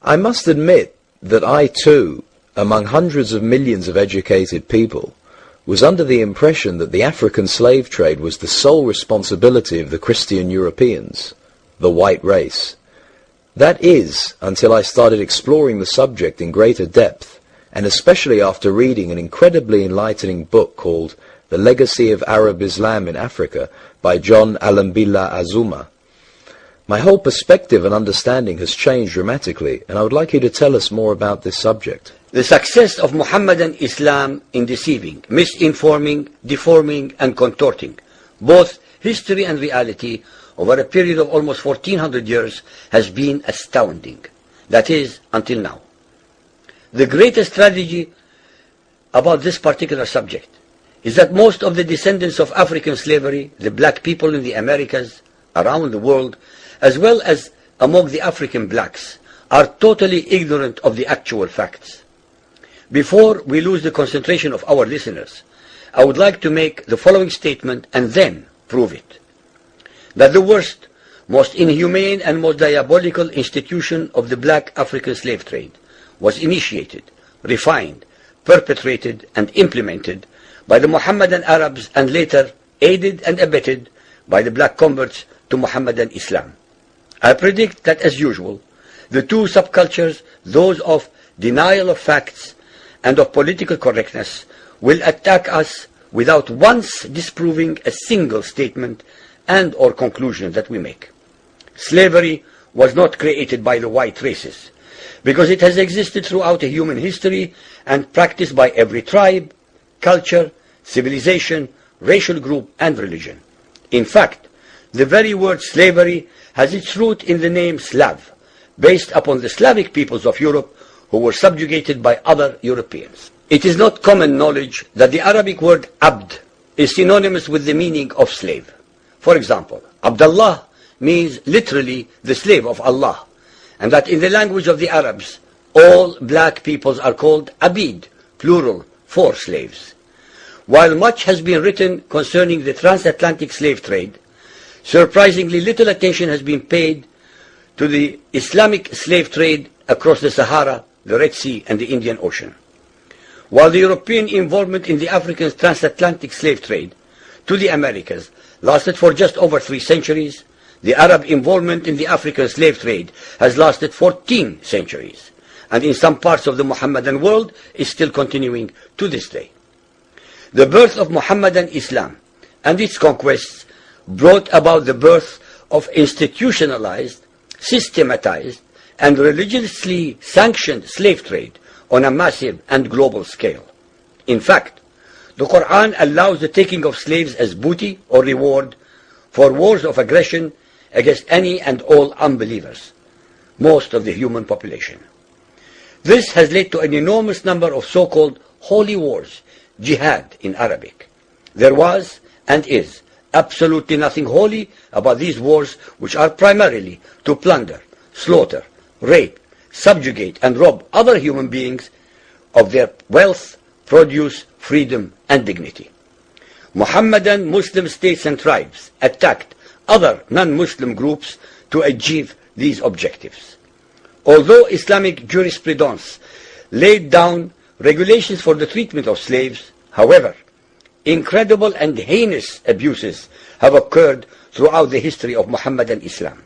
I must admit that I too, among hundreds of millions of educated people, was under the impression that the African slave trade was the sole responsibility of the Christian Europeans, the white race. That is, until I started exploring the subject in greater depth, and especially after reading an incredibly enlightening book called The Legacy of Arab Islam in Africa by John Alambila Azuma. My whole perspective and understanding has changed dramatically, and I would like you to tell us more about this subject. The success of Muhammadan Islam in deceiving, misinforming, deforming, and contorting both history and reality over a period of almost 1400 years has been astounding. That is, until now. The greatest tragedy about this particular subject is that most of the descendants of African slavery, the black people in the Americas, around the world, as well as among the African blacks, are totally ignorant of the actual facts. Before we lose the concentration of our listeners, I would like to make the following statement and then prove it. That the worst, most inhumane and most diabolical institution of the black African slave trade was initiated, refined, perpetrated, and implemented by the Mohammedan Arabs and later aided and abetted by the black converts to Mohammedan Islam. I predict that, as usual, the two subcultures, those of denial of facts and of political correctness, will attack us without once disproving a single statement and or conclusion that we make. Slavery was not created by the white races, because it has existed throughout human history and practiced by every tribe, culture, civilization, racial group, and religion. In fact, the very word slavery has its root in the name Slav, based upon the Slavic peoples of Europe who were subjugated by other Europeans. It is not common knowledge that the Arabic word abd is synonymous with the meaning of slave. For example, Abdullah means literally the slave of Allah, and that in the language of the Arabs, all black peoples are called abid, plural, for slaves. While much has been written concerning the transatlantic slave trade, surprisingly little attention has been paid to the Islamic slave trade across the Sahara, the Red Sea, and the Indian Ocean. While the European involvement in the African transatlantic slave trade to the Americas lasted for just over 3 centuries, the Arab involvement in the African slave trade has lasted 14 centuries, and in some parts of the Mohammedan world is still continuing to this day. The birth of Mohammedan Islam and its conquests brought about the birth of institutionalized, systematized, and religiously sanctioned slave trade on a massive and global scale. In fact, the Quran allows the taking of slaves as booty or reward for wars of aggression against any and all unbelievers, most of the human population. This has led to an enormous number of so-called holy wars, jihad in Arabic. There was and is absolutely nothing holy about these wars, which are primarily to plunder, slaughter, rape, subjugate, and rob other human beings of their wealth, produce, freedom, and dignity. Mohammedan Muslim states and tribes attacked other non-Muslim groups to achieve these objectives. Although Islamic jurisprudence laid down regulations for the treatment of slaves, however, incredible and heinous abuses have occurred throughout the history of Mohammedan Islam.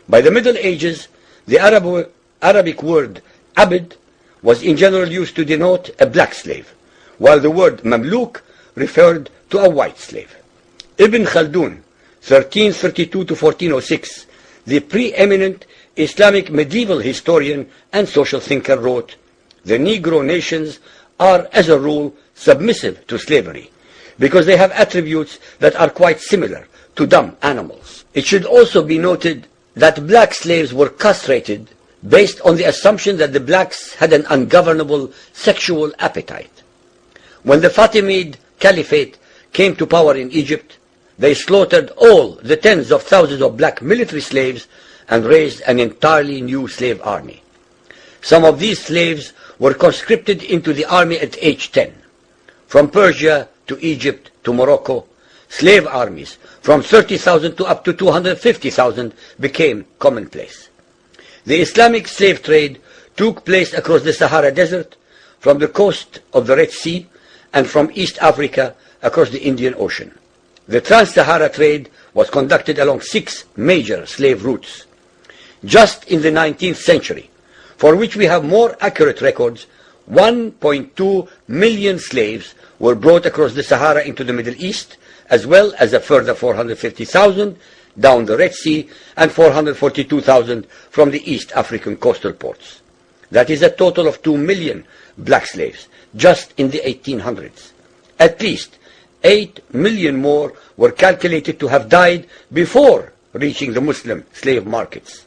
By the Middle Ages, the Arabic word abd was in general used to denote a black slave, while the word mamluk referred to a white slave. Ibn Khaldun, 1332 to 1406, the preeminent Islamic medieval historian and social thinker, wrote, "The Negro nations are, as a rule, submissive to slavery, because they have attributes that are quite similar to dumb animals." It should also be noted that black slaves were castrated based on the assumption that the blacks had an ungovernable sexual appetite. When the Fatimid Caliphate came to power in Egypt, they slaughtered all the tens of thousands of black military slaves and raised an entirely new slave army. Some of these slaves were conscripted into the army at age 10. From Persia to Egypt to Morocco, slave armies from 30,000 to up to 250,000 became commonplace. The Islamic slave trade took place across the Sahara Desert, from the coast of the Red Sea, and from East Africa across the Indian Ocean. The trans-Sahara trade was conducted along 6 major slave routes. Just in the 19th century, for which we have more accurate records, 1.2 million slaves were brought across the Sahara into the Middle East, as well as a further 450,000 down the Red Sea and 442,000 from the East African coastal ports. That is a total of 2 million black slaves just in the 1800s. At least 8 million more were calculated to have died before reaching the Muslim slave markets.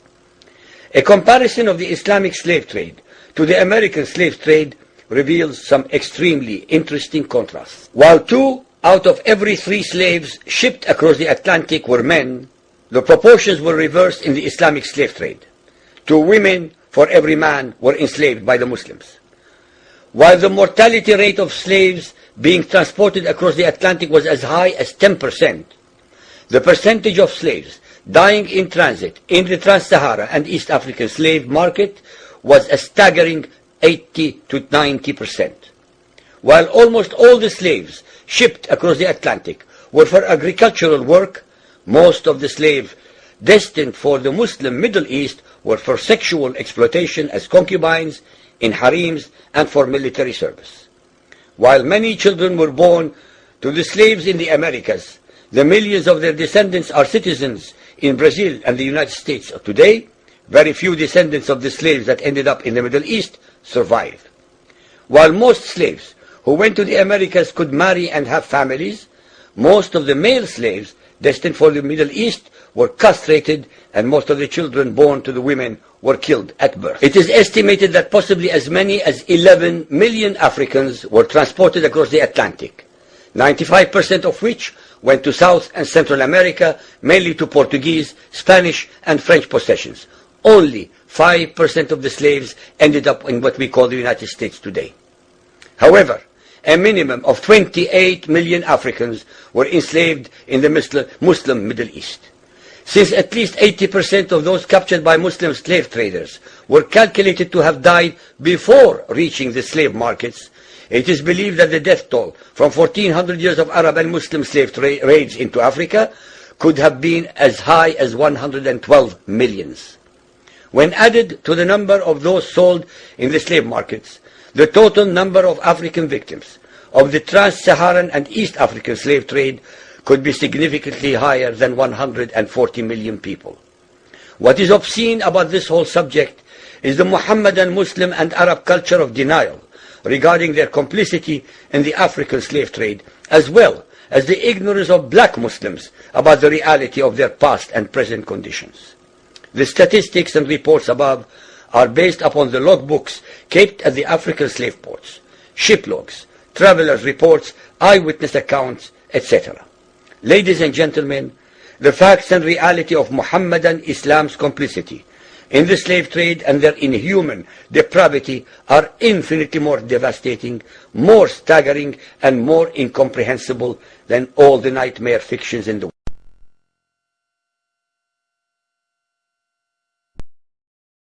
A comparison of the Islamic slave trade to the American slave trade reveals some extremely interesting contrasts. While 2 out of every 3 slaves shipped across the Atlantic were men, the proportions were reversed in the Islamic slave trade. 2 women for every man were enslaved by the Muslims. While the mortality rate of slaves being transported across the Atlantic was as high as 10%, the percentage of slaves dying in transit in the Trans-Sahara and East African slave market was a staggering 80 to 90%. While almost all the slaves shipped across the Atlantic were for agricultural work, most of the slaves destined for the Muslim Middle East were for sexual exploitation as concubines, in harems, and for military service. While many children were born to the slaves in the Americas, the millions of their descendants are citizens in Brazil and the United States today. Very few descendants of the slaves that ended up in the Middle East survive. While most slaves who went to the Americas could marry and have families, most of the male slaves destined for the Middle East were castrated, and most of the children born to the women were killed at birth. It is estimated that possibly as many as 11 million Africans were transported across the Atlantic, 95% of which went to South and Central America, mainly to Portuguese, Spanish, and French possessions. Only 5% of the slaves ended up in what we call the United States today. However, a minimum of 28 million Africans were enslaved in the Muslim Middle East. Since at least 80% of those captured by Muslim slave traders were calculated to have died before reaching the slave markets, it is believed that the death toll from 1400 years of Arab and Muslim slave raids into Africa could have been as high as 112 millions. When added to the number of those sold in the slave markets, the total number of African victims of the trans-Saharan and East African slave trade could be significantly higher than 140 million people. What is obscene about this whole subject is the Muhammadan, Muslim, and Arab culture of denial regarding their complicity in the African slave trade, as well as the ignorance of black Muslims about the reality of their past and present conditions. The statistics and reports above are based upon the logbooks kept at the African slave ports, ship logs, travelers' reports, eyewitness accounts, etc. Ladies and gentlemen, the facts and reality of Muhammadan Islam's complicity in the slave trade and their inhuman depravity are infinitely more devastating, more staggering, and more incomprehensible than all the nightmare fictions in the